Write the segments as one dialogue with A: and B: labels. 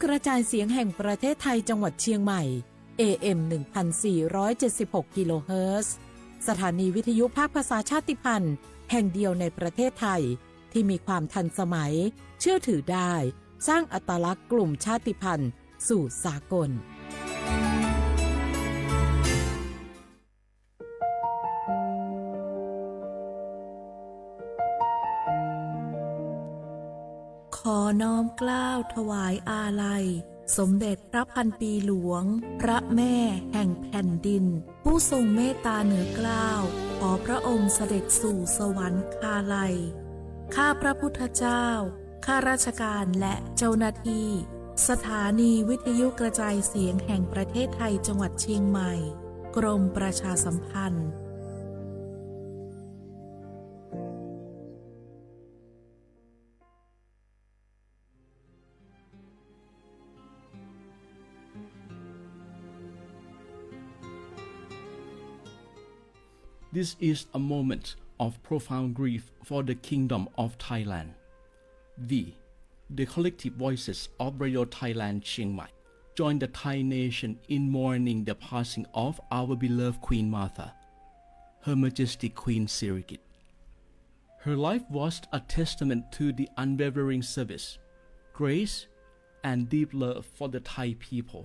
A: กระจายเสียงแห่งประเทศไทยจังหวัดเชียงใหม่ AM 1476 กิโลเฮิรตซ์สถานีวิทยุภาคภาษาชาติพันธุ์แห่งเดียวในประเทศไทยที่มีความทันสมัยเชื่อถือได้สร้างอัตลักษณ์กลุ่มชาติพันธุ์สู่สากลขอน้อมเกล้าถวายอาลัยสมเด็จพระพันปีหลวงพระแม่แห่งแผ่นดินผู้ทรงเมตตาเหนือเกล้าขอพระองค์เสด็จสู่สวรรคาลัยข้าพระพุทธเจ้าข้าราชการและเจ้าหน้าที่สถานีวิทยุกระจายเสียงแห่งประเทศไทยจังหวัดเชียงใหม่กรมประชาสัมพันธ์
B: This is a moment of profound grief for the Kingdom of Thailand. The collective voices of Radio Thailand Chiang Mai join the Thai nation in mourning the passing of our beloved Queen Martha, Her Majesty Queen Sirikit. Her life was a testament to the unwavering service, grace, and deep love for the Thai people.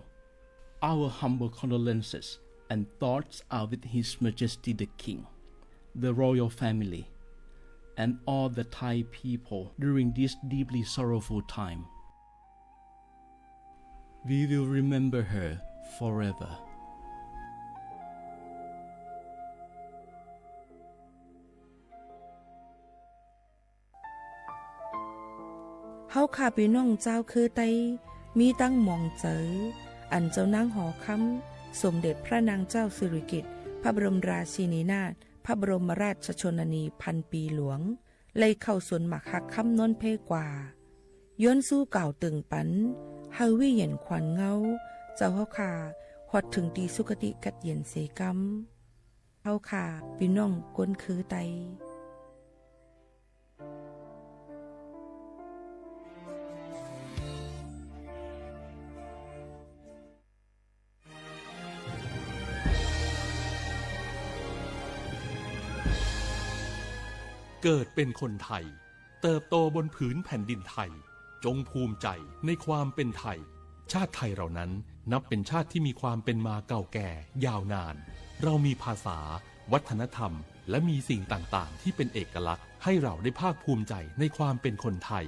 B: Our humble condolences and thoughts are with His Majesty the King, the royal family, and all the Thai people during this deeply sorrowful time. We will remember her forever.
C: เฮาข้าพี่น้องเจ้าคือไตมีตั้งหม่องเจออันเจ้านางหอคำสมเด็จพระนางเจ้าสิริกิติ์พระบรมราชินีนาถพระบรมราชชนนีพันปีหลวงเลยเข้าสวนหมักหักคำนนเพกว่าย้อนสู้เก่าตึงปันเฮาวิเย็นขวัญเงาเจ้าเฮาขาฮอดถึงตีสุคติกัดเย็นเสกำเฮาขาพี่น้องก้นคือไต
D: เกิดเป็นคนไทยเติบโตบนผืนแผ่นดินไทยจงภูมิใจในความเป็นไทยชาติไทยเรานั้นนับเป็นชาติที่มีความเป็นมาเก่าแก่ยาวนานเรามีภาษาวัฒนธรรมและมีสิ่งต่างๆที่เป็นเอกลักษณ์ให้เราได้ภาคภูมิใจในความเป็นคนไทย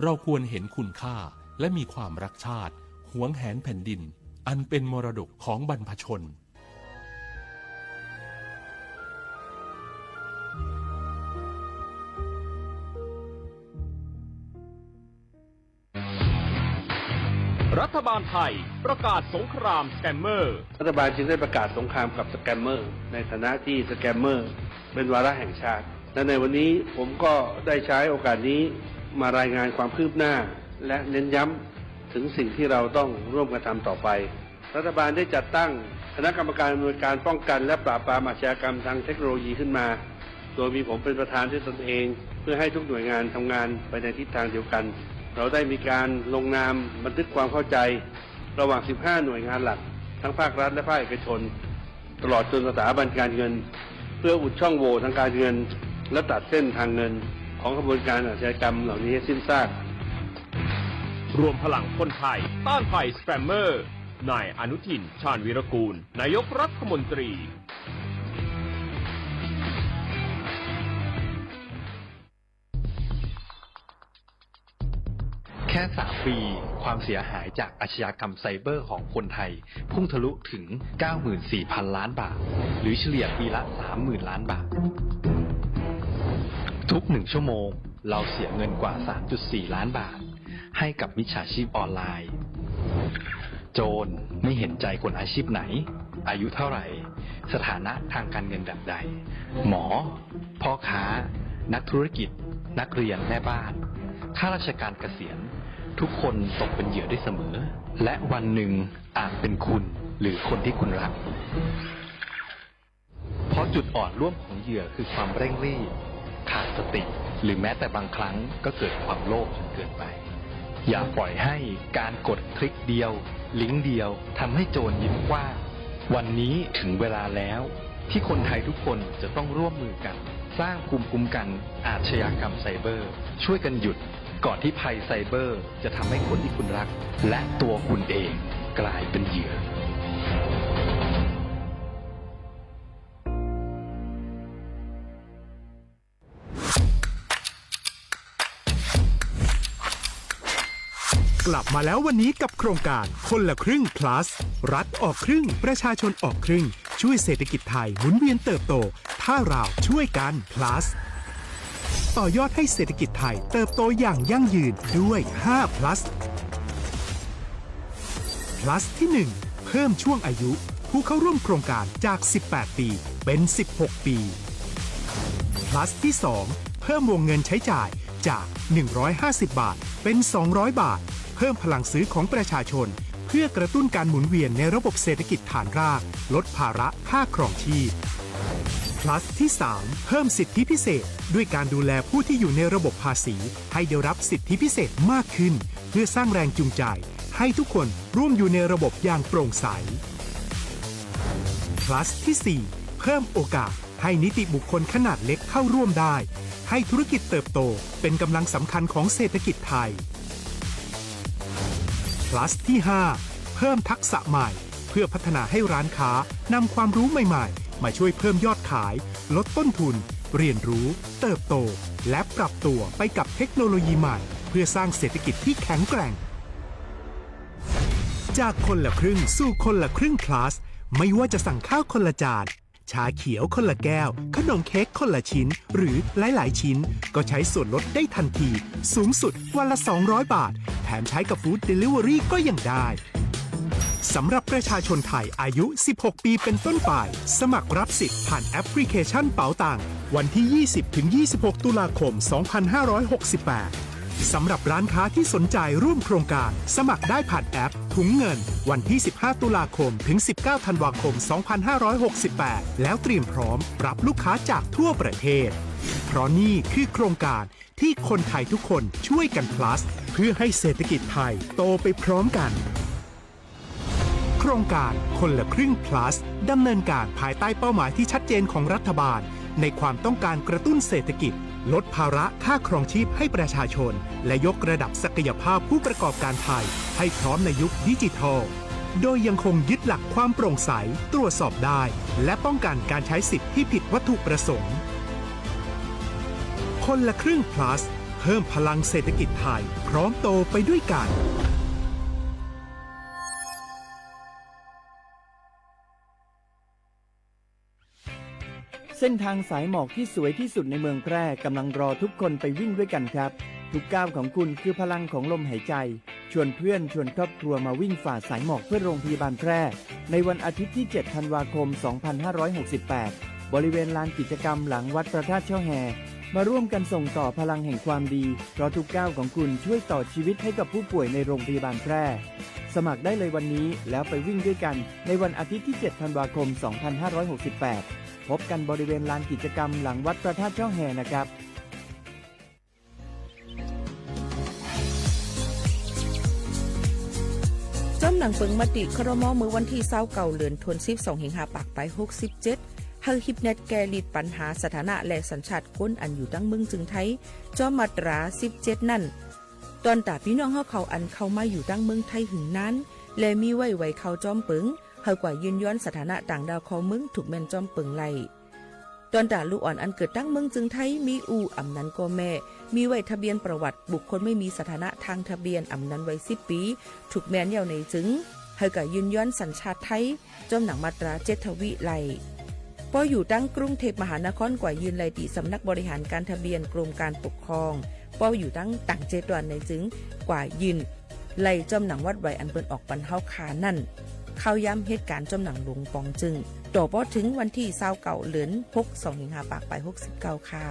D: เราควรเห็นคุณค่าและมีความรักชาติหวงแหนแผ่นดินอันเป็นมรดกของบรรพชน
E: รัฐบาลไทยประกาศสงครามสแกมเมอร์
F: รัฐบาลจึงได้ประกาศสงครามกับสแกมเมอร์ในฐานะที่สแกมเมอร์เป็นวาระแห่งชาติและในวันนี้ผมก็ได้ใช้โอกาสนี้มารายงานความคืบหน้าและเน้นย้ำถึงสิ่งที่เราต้องร่วมกันทำต่อไปรัฐบาลได้จัดตั้งคณะกรรมการอำนวยการป้องกันและปราบปรามอาชญากรรมทางเทคโนโลยีขึ้นมาโดยมีผมเป็นประธานด้วยตนเองเพื่อให้ทุกหน่วยงานทำงานไปในทิศทางเดียวกันเราได้มีการลงนามบันทึกความเข้าใจระหว่าง 15 หน่วยงานหลักทั้งภาครัฐและภาคเอกชนตลอดจนสถาบันการเงินเพื่ออุดช่องโหว่ทางการเงินและตัดเส้นทางเงินของกระบวนการอาชญากรรมเหล่านี้ให้สิ้นซาก
E: รวมพลังคนไทยต้านภัยสแกมเมอร์นายอนุทินชาญวีรกูลนายกรัฐมนตรี
G: แค่3 ปีความเสียหายจากอาชญากรรมไซเบอร์ของคนไทยพุ่งทะลุถึง 94,000 ล้านบาทหรือเฉลี่ยปีละ 30,000 ล้านบาททุก1 ชั่วโมงเราเสียเงินกว่า 3.4 ล้านบาทให้กับมิจฉาชีพออนไลน์โจรไม่เห็นใจคนอาชีพไหนอายุเท่าไหร่สถานะทางการเงินแบบใดหมอพ่อค้านักธุรกิจนักเรียนแม่บ้านข้าราชการเกษียณทุกคนตกเป็นเหยื่อได้เสมอและวันหนึ่งอาจเป็นคุณหรือคนที่คุณรักเพราะจุดอ่อนร่วมของเหยื่อคือความเร่งรีบขาดสติหรือแม้แต่บางครั้งก็เกิดความโลภจนเกินไป อย่าปล่อยให้การกดคลิกเดียวลิงก์เดียวทำให้โจรยิ้มกว้างวันนี้ถึงเวลาแล้วที่คนไทยทุกคนจะต้องร่วมมือกันสร้างภูมิคุ้มกันอาชญากรรมไซเบอร์ช่วยกันหยุดก่อนที่ภัยไซเบอร์จะทำให้คนที่คุณรักและตัวคุณเองกลายเป็นเหยื่อ
H: กลับมาแล้ววันนี้กับโครงการคนละครึ่ง plus รัฐออกครึ่งประชาชนออกครึ่งช่วยเศรษฐกิจไทยหมุนเวียนเติบโตถ้าเราช่วยกัน plus ต่อยอดให้เศรษฐกิจไทยเติบโตอย่างยั่งยืนด้วย5 plus plus ที่ 1 เพิ่มช่วงอายุผู้เข้าร่วมโครงการจาก18ปีเป็น16ปีplus ที่ 2 เพิ่มวงเงินใช้จ่ายจาก150 บาทเป็น200 บาทเพิ่มพลังซื้อของประชาชนเพื่อกระตุ้นการหมุนเวียนในระบบเศรษฐกิจฐานรากลดภาระค่าครองชีพ plus ที่ 3 เพิ่มสิทธิพิเศษด้วยการดูแลผู้ที่อยู่ในระบบภาษีให้ได้รับสิทธิพิเศษมากขึ้นเพื่อสร้างแรงจูงใจให้ทุกคนร่วมอยู่ในระบบอย่างโปร่งใส plus ที่ 4 เพิ่มโอกาสให้นิติบุคคลขนาดเล็กเข้าร่วมได้ให้ธุรกิจเติบโตเป็นกำลังสำคัญของเศรษฐกิจไทย plus ที่ 5 เพิ่มทักษะใหม่เพื่อพัฒนาให้ร้านค้านำความรู้ใหม่ๆมาช่วยเพิ่มยอดขายลดต้นทุนเรียนรู้เติบโตและปรับตัวไปกับเทคโนโลยีใหม่เพื่อสร้างเศรษฐกิจที่แข็งแกร่งจากคนละครึ่งสู่คนละครึ่ง plus ไม่ว่าจะสั่งข้าวคนละจานชาเขียวคนละแก้วขนมเค้กคนละชิ้นหรือหลายๆชิ้นก็ใช้ส่วนลดได้ทันทีสูงสุดวันละ200 บาทแถมใช้กับฟู้ดเดลิเวอรี่ก็ยังได้สำหรับประชาชนไทยอายุ16ปีเป็นต้นไปสมัครรับสิทธิ์ผ่านแอปพลิเคชันเป๋าตังวันที่ 20-26 ตุลาคม 2568 สำหรับร้านค้าที่สนใจร่วมโครงการสมัครได้ผ่านแอปถุงเงินวันที่ 15 ตุลาคมถึง 19 ธันวาคม 2568 แล้วเตรียมพร้อมรับลูกค้าจากทั่วประเทศเพราะนี่คือโครงการที่คนไทยทุกคนช่วยกัน plus เพื่อให้เศรษฐกิจไทยโตไปพร้อมกันโครงการคนละครึ่ง plus ดำเนินการภายใต้เป้าหมายที่ชัดเจนของรัฐบาลในความต้องการกระตุ้นเศรษฐกิจลดภาระค่าครองชีพให้ประชาชนและยกระดับศักยภาพผู้ประกอบการไทยให้พร้อมในยุคดิจิทัลโดยยังคงยึดหลักความโปร่งใสตรวจสอบได้และป้องกันการใช้สิทธิ์ที่ผิดวัตถุประสงค์คนละครึ่ง plus เพิ่มพลังเศรษฐกิจไทยพร้อมโตไปด้วยกัน
I: เส้นทางสายหมอกที่สวยที่สุดในเมืองแพร่กำลังรอทุกคนไปวิ่งด้วยกันครับทุกก้าวของคุณคือพลังของลมหายใจชวนเพื่อนชวนครอบครัวมาวิ่งฝ่าสายหมอกเพื่อโรงพยาบาลแพร่ในวันอาทิตย์ที่ 7 ธันวาคม 2568 บริเวณลานกิจกรรมหลังวัดพระธาตุช่อแฮมาร่วมกันส่งต่อพลังแห่งความดีเพราะทุกก้าวของคุณช่วยต่อชีวิตให้กับผู้ป่วยในโรงพยาบาลแพร่สมัครได้เลยวันนี้แล้วไปวิ่งด้วยกันในวันอาทิตย์ที่ 7 ธันวาคม 2568พบกันบริเวณลานกิจกรรมหลังวัดพระธาตุช่อแฮนะครับ
C: จอมหนังเปิงมติครม.มือวันที่29เดือนธันวาคม25ปากไป67เฮาฮิปเน็ตแกลิดปัญหาสถานะและสัญชาติคนอันอยู่ตั้งเมืองจึงไทยจอมมาตรา17นั่นตอนตาพี่น้องเฮาเขาอันเข้ามาอยู่ตั้งเมืองไทยหึงนั้นและมีไว้เข้าจอมเปิงเฮากว่ายืนย้อนสถานะต่างดาวเขาเมืองถูกแม่นจอมเปิงไล่ตอนตาลูกอ่อนอันเกิดตั้งเมืองจึงไทยมีอำนั้นก็แม่มีไว้ทะเบียนประวัติบุคคลไม่มีสถานะทางทะเบียนอำนั้นไว้10ปีถูกแม่นยาวในจึงเฮากว่ายืนย้อนสัญชาติไทยจอมหนังมาตรา7ทวีไล่พออยู่ตั้งกรุงเทพมหานครกว่ายืนไล่ติสำนักบริหารการทะเบียนกรมการปกครองพออยู่ตั้งต่างเจตวันในจึงกว่ายืนไล่จอมหนังวัดไว้อันเปิ้นออกปันเฮาคานั่นเข้าย้ำเหตุการณ์จอมหนังหลวงปองจึงต่อพอถึงวันที่29เดือน6 ปากไป69ค่ะ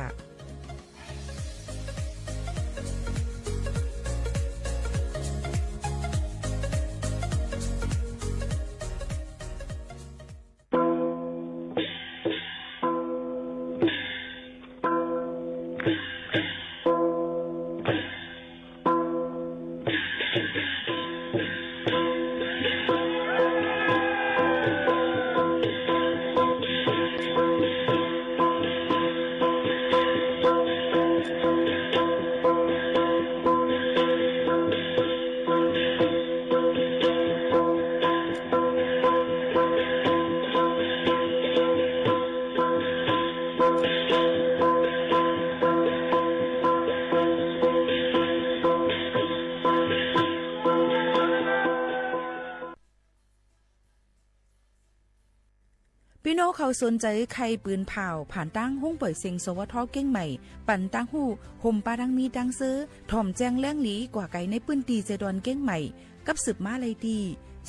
C: พี่น้องเขาสนใจใครปืนเผาผ่านตั้งห้องปล่อยเสียงสวทเก้งใหม่ปั่นตั้งหู้ห่มปาดังมีดังซื้อถ่อมแจ้งแล้งหลีกว่าไก่ในปืนตีเจดอนเก้งใหม่กับสืบมาเลยดี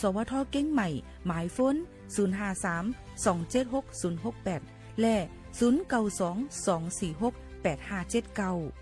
C: สวทเก้งใหม่หมายฟ้น053-276-068และ0922468579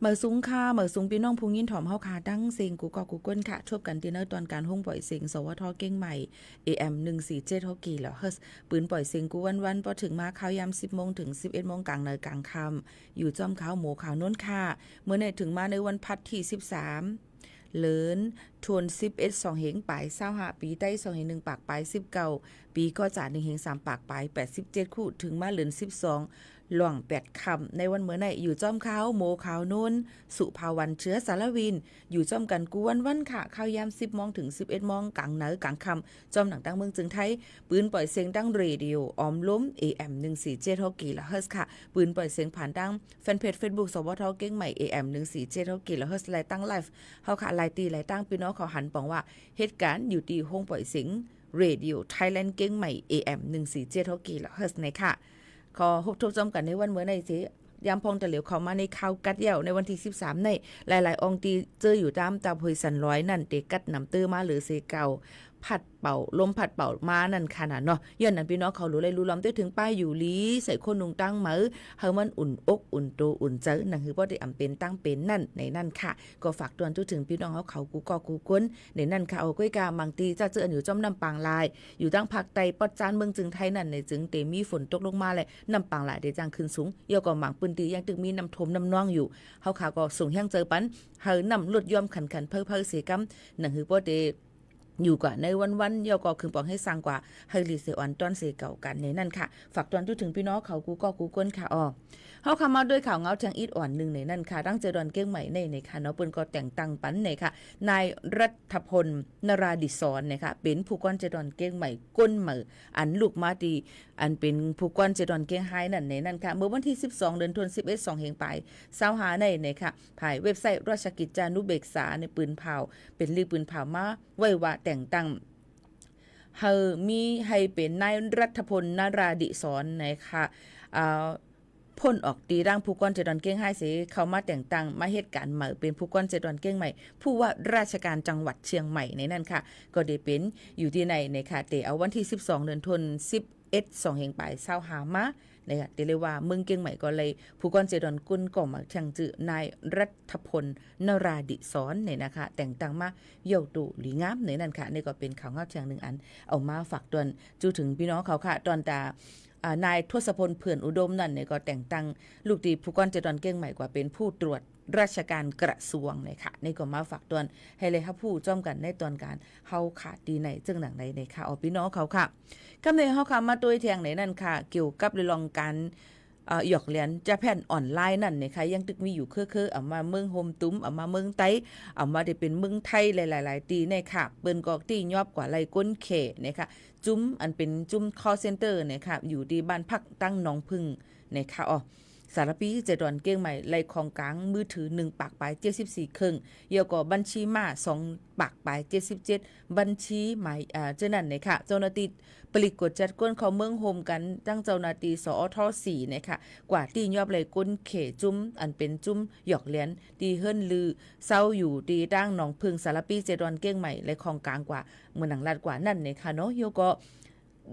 C: เมื่อสูงค่ะเมื่อสูงพี่น้องผู้ยินถ่อมเฮาค่ะดังเสียงกูกอกูก้นค่ะชบกันที่เนอตอนการห้องปล่อยเสียงสวทเก้งใหม่ AM 147 ฮอกกี้แล้วเฮิร์ปืนปล่อยเสียงกูวันๆพอถึงมาข่าวยาม 10 โมงถึง 11 โมงกลางเนยกลางค่ำอยู่จอมขาวหมูขาวน้นค่ะเมื่อในถึงมาในวันพัดที่13เลิน ทวน11 2เหงปลาย25ปีใต้2เหง1ปากปลาย19ปีก็จ่า1เหง3ปากปลาย87คู่ถึงมาเหลือน12หล่วง8คำในวันเมื่อไหนอยู่จ้อมขาวโมขาวนุ่นสุภาวันเชื้อสารวินอยู่จ้อมกันกวนวันค่ะข้าวยาม10 โมงถึง 11 โมงกลางเหนือกลางคำจอมหนังตั้งเมืองจึงไทยปืนปล่อยเสียงดังเรดิโอออมล้ม AM 147กิโลเฮิรตซ์ค่ะปืนปล่อยเสียงผ่านดังแฟนเพจ Facebook สวทเก้งใหม่ AM 147กิโลเฮิรตซ์ไลน์ตั้งไลฟ์เฮาค่ะไลน์ตีไลน์ตั้งพี่น้องเขาหันปองว่าเหตุการณ์อยู่ที่ห้องปล่อยเสียงเรดิโอไทยแลนด์เก้งใหม่ AM 147กิโลเฮิรตซ์ในค่ะขอพบทบจอมกันในวันเมื่อในสิยามพองตะเหลียวเข้ามาในข่าวกัดเดี่ยวในวันที่13ในหลายๆองค์ตีเจออยู่ตามตาพยสันร้อยนั่นเด็กกัดนำตื้อมาหรือเสเก่าผัดเป่าลมผัดเป่ามานั่นขนาดเนาะย้อนนั้นพี่น้องเขารู้เลยรู้ล้อมด้วยถึงป้ายอยู่ลีใส่คนนุงตั้งมือเฮามันอุ่นอกอุ่นโตอุ่นเจอนั่นคือบ่ได้อำเป็นตั้งเป็นนั่นในนั่นค่ะก็ฝากตวนทุกถึงพี่น้องเขากูก็กูก้นในนั่นค่ะเอาก้อยกามังตีจะเจออยู่จอมน้ำปางลายอยู่ตั้งภาคใต้ปอดจานเมืองจึงไทยนั่นในจึงเตมีฝนตกลงมาเลยน้ำปางลายได้จังขึ้นสูงเยอะกว่าหมางปืนตียังตึกมีน้ำทมน้ำนองอยู่เฮาขาก็ส่งแห้งเจอปันเฮานำลดย่อมขันเพ้อเสียกำนั่นคือบ่ได้อยู่กว่าในวันๆเยาก็คือปองให้สร้างกว่าให้รีเซออนต้นเสเก่ากันในนั่นค่ะฝากตอนทุกถึงพี่น้องเขากูก็กูก้นค่ะเฮาคำมาด้วยข่าวเงาทางอีดอ่อนนึงในนั่นค่ะตั้งเจดอนเก้งใหม่ในค่ะเนาะเปิ้นก็แต่งตั้งปันในค่ะนายรัฐพลนราดิศรนะคะเป็นผู้ก้อนเจดอนเก้งใหม่ก้นเหมืออันลูกมาดีอันเป็นผู้ก้อนเจดอนเก้งไฮนั่นในนั่นค่ะเมื่อวันที่12เดือนธันวาคม11 2เหงปลาย25ในค่ะภายเว็บไซต์ราชกิจจานุเบกษาในปืนเผาเป็นลือปืนเผามาไว้ว่าแต่งตั้งเฮามีให้เป็นนายรัฐพลนราดิศรนะคะพ้นออกตีร่างผู้ก้อนเจดอนเก้งไฮเสเข้ามาแต่งตั้งมาเหตุการณ์ใหม่เป็นผู้ก้อนเจดอนเก้งใหม่ผู้ว่าราชการจังหวัดเชียงใหม่ในนั่นค่ะก็ได้เป็นอยู่ที่ในค่ะแต่เอาวันที่12เดือนธันวาคม11 2เหงปลาย25มานะคะเรียกว่าเมืองเก้งใหม่ก็เลยผู้ก้อนเจดอนกุลก็มาแข่งจื่อนายรัฐพลนราดิศรเนี่ยนะคะแต่งตั้งมาเยี่ยวตุหลีงามในนั่นค่ะนี่ก็เป็นข่าวเงาเชียงหนึ่งอันเอามาฝากตอนจูถึงพี่น้องเขาค่ะตอนตานายทศพลเผื่อนอุดมนั่นเนี่ยก็แต่งตั้งลูกดีผู้ก้อนเจดอนเก้งใหม่กว่าเป็นผู้ตรวจราชการกระทรวงเลยค่ะนี่ก็มาฝากตอนให้เลยครับผู้จ้อมกันในตอนการเฮาขาดดีในจึงหนังในค่ะเอาพี่น้องเขาค่ะกำเนิดเฮาค่ะมาตัวเทียงในนั่นค่ะเกี่ยวกับเรื่องการหยอกเลียนจะแผ่นออนไลน์นั่นนะคะยังตึกมีอยู่คือเอามาเมืองโฮมตุ้มเอามาเมืองไต้เอามาได้เป็นเมืองไทยหลายๆตีเนี่ยค่ะเปิ้นก็ตียอบกว่าไรก้นเขนะคะจุ้มอันเป็นจุ้ม call center นะคะอยู่ที่บ้านพักตั้งหนองพึ่งนะคะสารปีเจดอนเก้งใหม่ไล่ของกลางมือถือ1ปากปลาย74ครึ่งเยอะกว่าบัญชีมา2ปากปลาย77บัญชีหมายเจ้านั่นนะคะเจ้าหน้าที่ปลิกกดจัดก้นเขาเมืองโฮมกันตั้งเจ้าหน้าที่สอท4นะคะกว่าที่ยอบเลยก้นเขจุ้มอันเป็นจุ้มหยอกเลียนตีเฮิรนลือเศร้าอยู่ตีตั้งหนองพึ่งสารปีเจดอนเก้งใหม่ไล่ของกลางกว่าเมืองหนังลาดกว่านั่นนะคะเนาะเยอะก็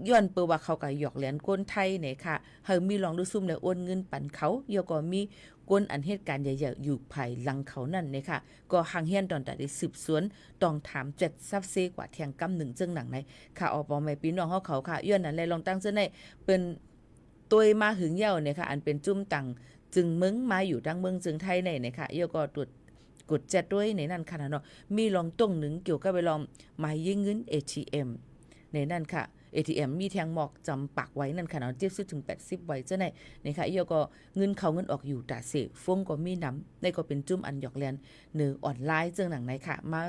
C: ย้อนเปิดว่าเขาก็หยอกเหรียญก้นไทยเนี่ยค่ะเฮามีลองดูซุ่มแล้วโอนเงินปันเขาเยอะก็มีก้นอันเหตุการณ์ใหญ่ๆอยู่ภายหลังเขานั่นเนี่ยค่ะก็หังเฮียนตอนแต่ได้สืบสวนต้องถาม7ซับเซกว่าเที่ยงกำ1จึงหนังในค่ะออกบ่แม่พี่น้องเขาค่ะย้อนนั้นเลยลองตั้งเจ้าในเป็นตัวมาหึงเหี่ยวเนี่ยค่ะอันเป็นจุ้มตังจึงมึงมาอยู่ดังเมืองจึงไทยเนี่ยค่ะเยอะก็ตรวจกดแจ็ดด้วยในนั่นค่ะเนาะมีลองต้งหนึ่งเกี่ยวกับไปลองหมายยิงเงิน ATM ในนั่นค่ะATM มีแทงหมอกจำปักไว้นั่นค่ะเนาะ70ถึง80ไว้จ้ะนี่ค่ะอีก็เงินเข้าเงินออกอยู่ตาเสฟงก็มีนำในก็เป็นจุ่มอันหยอกแลนเนื้อออนไลน์จังหนังไหนค่ะมา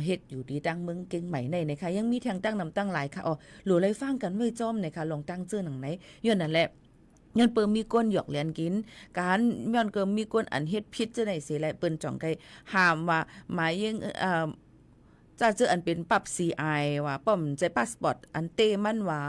C: เฮ็ดอยู่ดีตั้งเมืองเก่งใหม่ในนะคะยังมีแทงตั้งนำตั้งหลายค่ะหลู่ไรฟังกันไว้จ้อมนะคะลองตั้งเจอหนังไหนย้อนนั่นแหละย้อนเปิ้นมีก้นหยอกเลียนกินการย้อนเกิมมีก้นอันเฮ็ดผิดจังได๋สิแลเปิ้นจ่องไกห้ามว่าหมายยิงจะเจออันเป็นปรับ CI ว่าป้อมใจพาสปอร์ตอันเตมันว่า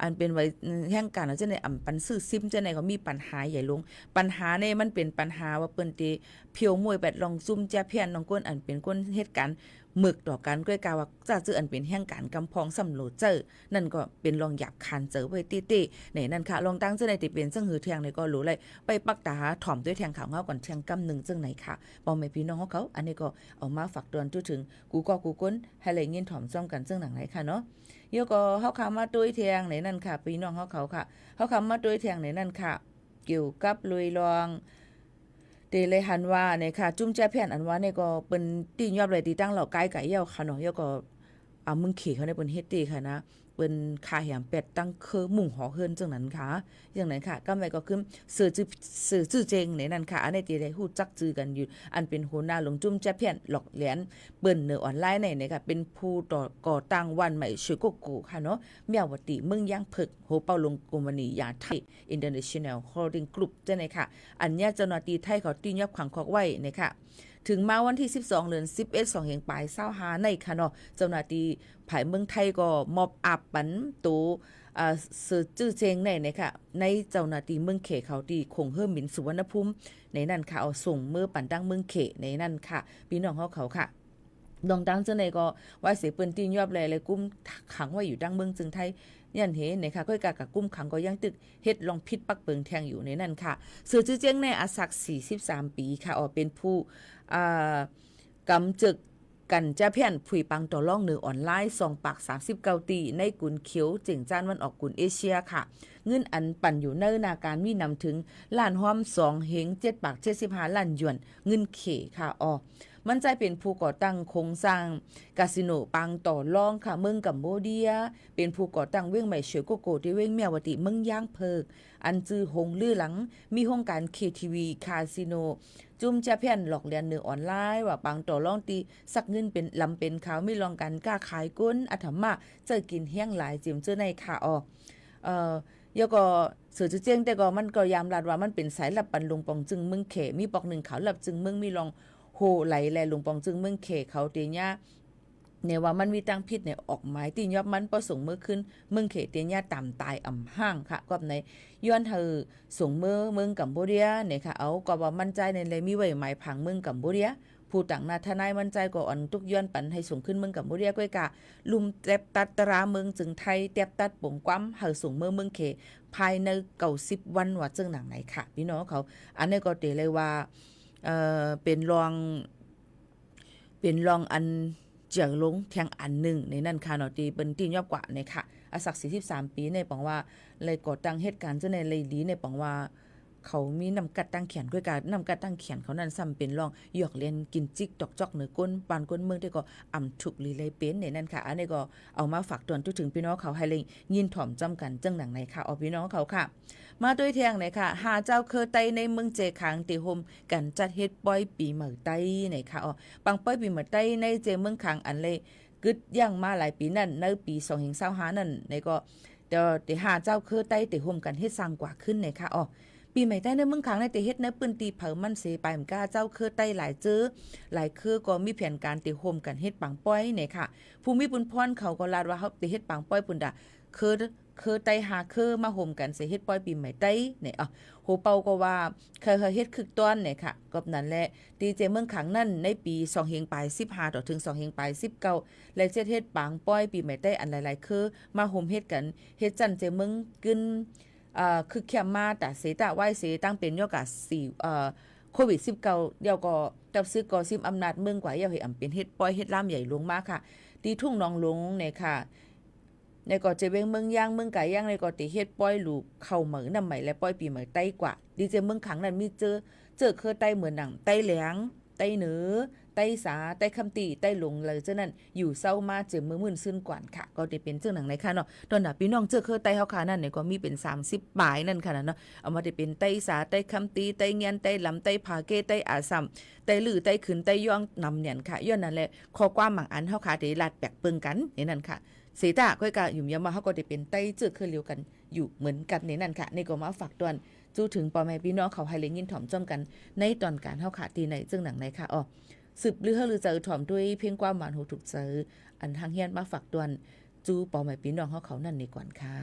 C: อันเป็นไว้แห่งการจังได๋ปันซื้อซิมจังได๋ก็มีปัญหาใหญ่ลงปัญหาเนี่ยมันเป็นปัญหาว่าเปิ้นติเพียวมวยแบดลองซุ่มแจ้เพียนน้องก้นอันเป็นคนเหตุการณ์หมึกต่อกันก้อยกาว่าจะเจออันเป็นแห่งการกำพองสำโหลดเจอนั่นก็เป็นลองหยาบคานเจอไว้ติๆในนั่นค่ะลองตั้งจังได๋ติเป็นจังหือแทงนี่ก็รู้เลยไปปักตาถ่อมด้วยแทงขาวเงาก่อนแทงกำ1จังไหนค่ะบ่แม่พี่น้องเขาอันนี้ก็เอามาฝากเตือนถึงกูก็กูก้นให้เลยยินถ่อมจ้องกันจังหนังไหนค่ะเนาะเยอะก็เฮาคำมาด้วยแทงในนั่นค่ะพี่น้องเขาค่ะเฮาคำมาด้วยแทงในนั่นค่ะเกี่ยวกับลุยลอง เตเลยหันว่าเนี่ยค่ะจุ้มแจ้แผ่นอันว่าเนี่ยก็เป็นตียอบเลยตีตั้งเหล่าไกลไก่เย่าค่ะเนาะเย่าก็มึงเขเขาได้เป็นเฮ็ดตีค่ะนะเป็นคาแหมเป็ดตั้งคือหมู่หอเฮิรนจังนั้นค่ะอย่างนั้นค่ะก็ไม่ก็คือสื่อจื้อเจงในนั้นค่ะอันในตีได้ฮู้จักจื้อกันอยู่อันเป็นหัวหน้าหลวงจุ้มแจ้แผ่นหลอกเหรียญเปิ้นเนื้อออนไลน์ในค่ะเป็นผู้ก่อตั้งวันใหม่ช่วยกกูค่ะเนาะเมียวติเมืองย่างผึกโหเปาลงกุมณียาไทย International Holding Group จังได๋ค่ะอันเนี้ยเจ้าหน้าที่ไทยเขาตียับขังคอกไว้นะคะถึงมาวันที่12เดือน11 2แห่งปลาย25ในค่ะเนาะเจ้าหน้าที่ภายเมืองไทยก็มอบอับปันตูสื่อจื้อเจงในนะคะในเจ้าหน้าที่เมืองเขเขาที่คงเฮิมหมินสุวรรณภูมิในนั้นค่ะเอาส่งมือปันตั้งเมืองเขในนั้นค่ะพี่น้องเขาค่ะดองดังจังได๋ก็ว่าสิเปิ้นตียอบแลเลยกุมขังไว้อยู่ดังเมืองจึงไทยยันเห็นนะคะก้อยกะกับกุ้มขังก็ยังตึกเฮ็ดลองพิษปักเปิงแทงอยู่ในนั้นค่ะสื่อจื้อเจียงในอาศัก43 ปีค่ะเป็นผู้กำจึกกันจะเพี้ยนผุยปังต่อล่องเหนือออนไลน์2ปาก39ตีในกุนเขียวเจิงจ้านวันออกกุนเอเชียค่ะเงินอันปั่นอยู่ในนาการมีนำถึงล้านห้อม2เฮง7ปาก75ล้านหยวนเงินเขค่ะมันใจเป็นผู้ก่อตั้งโครงสร้างคาสิโนปังต่อรองค่ะเมืองกัมพูเดียเป็นผู้ก่อตั้งเว้งใหม่เฉยโกโกที่เว้งเมียวติเมืองย่างเพิกอันจื้อหงลือหลังมีโครงการ KTV คาสิโนจุ่มจะเพี้ยนหลอกเลียนเนื้อออนไลน์ว่าปังต่อรองตีสักเงินเป็นลำเป็นขาวไม่ลองกันกล้าขายก้นอัธมาเจอกินแห้งหลายจิมเจอในค่ะยก็เสือจื้อเจียงแต่ก็มันก็ยามลาดว่ามันเป็นสายลับปันลงปองจึงเมืองเขมีปอกหนึ่งเขาลับจึงเมืองมีลองโหไหลแลลงปองจึงเมืองเขเขาเตียะเนี่ยว่ามันมีตั้งพิษเนี่ยออกหมายตียอบมันประสงค์เมื่อขึ้นเมืองเขเตียะต่ำตายอ่ำห้างค่ะก็ในย้อนเธอส่งเมืองกัมพูเดียเนี่ยค่ะเอาก็ว่ามั่นใจในเลยมีไว้หมายผังเมืองกัมพูเดียผู้ต่างนาทนายมั่นใจก็อ่อนทุกย้อนปันให้ส่งขึ้นเมืองกัมพูเดียก้อยกะลุมเต็บตัดตราเมืองจึงไทยเต็บตัดป่งกว้ำเฮาส่งเมืองเขภายใน90 วันว่าจึงหนังไหนค่ะพี่น้องเขาอันนี้ก็เตเลยว่าเป็นรองอันเจียงลงแทงอันหนึ่งในนั่นค่ะเนาะตีเป็นตียอบกว่าเนี่ยค่ะอาศัก43 ปีในปังว่าเลยก่อตั้งเหตุการณ์จะในเลยดีในปังว่าเขามีนำกัดตั้งเขียนด้วยกันนำกัดตั้งเขียนเขานั้นซ้ำเป็นรองหยอกเล่นกินจิกตอกจอกเหนือก้นปานก้นเมืองที่ก็อ่ำถูกลีเลยเป็นในนั่นค่ะอันนี้ก็เอามาฝากตวนทุกถึงพี่น้องเขาให้เลยยินถ่อมจำกันจังหนังในค่ะพี่น้องเขาค่ะมาด้วยเทียงไหนค่ะหาเจ้าเคอไตในเมืองเจคางติโฮมกันจัดเฮ็ดป้อยปีเหมือไตไหนค่ะปังป้อยปีเหมือไตในเจเมืองคางอันเลยกึดย่างมาหลายปีนั่นในปี2025นั่นในก็เดี๋ยวหาเจ้าเคอไตติโฮมกันเฮ็ดสร้างกว่าขึ้นไหนค่ะปีใหม่ใต้ในเมืองคางในติเฮ็ดในปืนตีเผามันเสไปมกล้าเจ้าเคอไตหลายหลายคือก็มีแผนการติโฮมกันเฮ็ดปังป้อยเนี่ยค่ะภูมิบุญพรเขาก็ลาดว่าเฮาติเฮ็ดปังป้อยปุ่นดาคือไตหาคือมาห่มกันเสเฮ็ดป้อยปีใหม่ไตเนี่ยโหเปาก็ว่าเคยเฮ็ดคึกต้นเนี่ยค่ะก็นั่นแหละดีเจเมืองขังนั่นในปี2เฮงปลาย15ต่อถึง2เฮงปลาย19และเฮ็ดปังป้อยปีใหม่ไตอันหลายๆคือมาห่มเฮ็ดกันเฮ็ดจันเจเมืองกึนคือแค่มาแต่เสตะไหว้เสตั้งเป็นยอกับโควิด19เดี๋ยวก็ตับซื้อก็ซิมอำนาจเมืองกว่าเดี๋ยวให้อำเป็นเฮ็ดป้อยเฮ็ดล่ามใหญ่หลวงมากค่ะที่ทุ่งนองหลวงเนี่ยค่ะในก็จะเว้งเมืองย่างเมืองไก่ย่างในก็ติเฮ็ดป้อยลูกเข้าเหมือนำใหม่และป้อยปีเหมือใต้กว่าดีเจเมืองขังนั้นมีเจอเคยใต้เหมือนหนังใต้แหลงใต้เหนือใต้สาใต้คำตีใต้หลงเลยเจ้านั้นอยู่เศร้ามาเจอมือมื่นซึ้นกว่าค่ะก็ได้เป็นเจ้าหนังในค่ะเนาะตอนน่ะพี่น้องเจอเคยใต้เฮาค่ะนั่นเนี่ยก็มีเป็น30ปลายนั่นค่ะเนาะเอามาได้เป็นใต้สาใต้คำตีใต้เงียนใต้ลำใต้ผาเกใต้อาซัมใต้ลือใต้ขึ้นใต้ย่องนำเนี่ยค่ะย้อนนั่นแหละข้อความบางอันเฮาค่ะได้ลัดแปลกเปิงกันนี่นั่นค่ะเสตะก้อยกะยุ่มยามมาเฮาก็ได้เป็นไต้เจอเคยเลียวกันอยู่เหมือนกันในนั่นค่ะนี่ก็มาฝากตอนจู้ถึงพ่อแม่พี่น้องเขาให้เลยยินถ่อมจ้อมกันในตอนการเฮาขาตีในจึงหนังในค่ะสืบหรือเฮาหรือเจอถ่อมด้วยเพียงความหวานหูถูกเจออันทางเฮียนมาฝากตอนจู้พ่อแม่พี่น้องเขานั่นนี่ก่อนค่ะ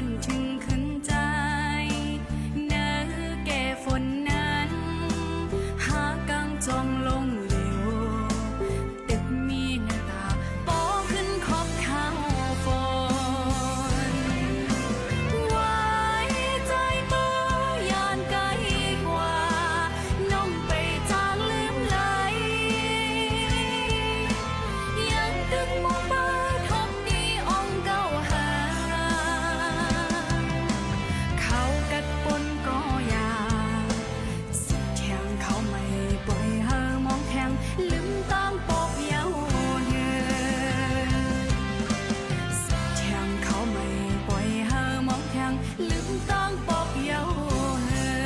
J: นถึงขึ้นใจเนื้อแก่ฝนนั้นหากังจองลงเหลวตึกมีน้ำตาโปขึ้นขอบข้าวฝนไว้ใจบ่ยานไกลกว่าน้องไปจากลืมไหลยังตึกหมู่บ้านทบดีองค์เก่าหาเขากัดปนก็ยาสุดแข็งเขาไม่ปล่อยเฮามองแข็งลืมต้องปกเย้าเยือนสุดแข็งเขาไม่ปล่อยเฮามองแข็งลืมต้องปกเย้าเยือน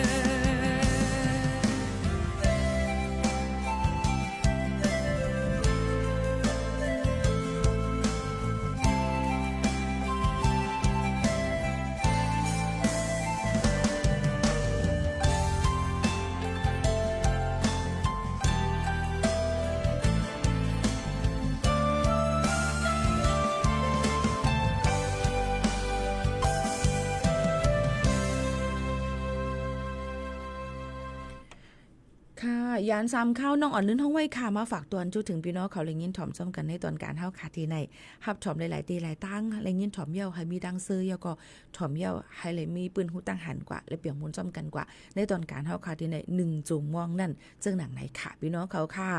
C: ค่ะยานซ้ำข้าวน้องอ่อนลื่นท้องไว้ค่ะมาฝากตวนจุดถึงพี่น้องเขาเลยยินถ่อมซ้อมกันในตอนการเฮาขาทีในฮับถ่อมหลายๆตีหลายตั้งเลยยินถ่อมเย้าให้มีดังซื้อยก็ถ่อมเย้าให้เลยมีปืนหูตั้งหันกว่าและเปียงมุนซ้อมกันกว่าในตอนการเฮาขาทีใน1จุ่มม่วงนั่นจึงหนังไหนค่ะพี่น้องเขาค่ะ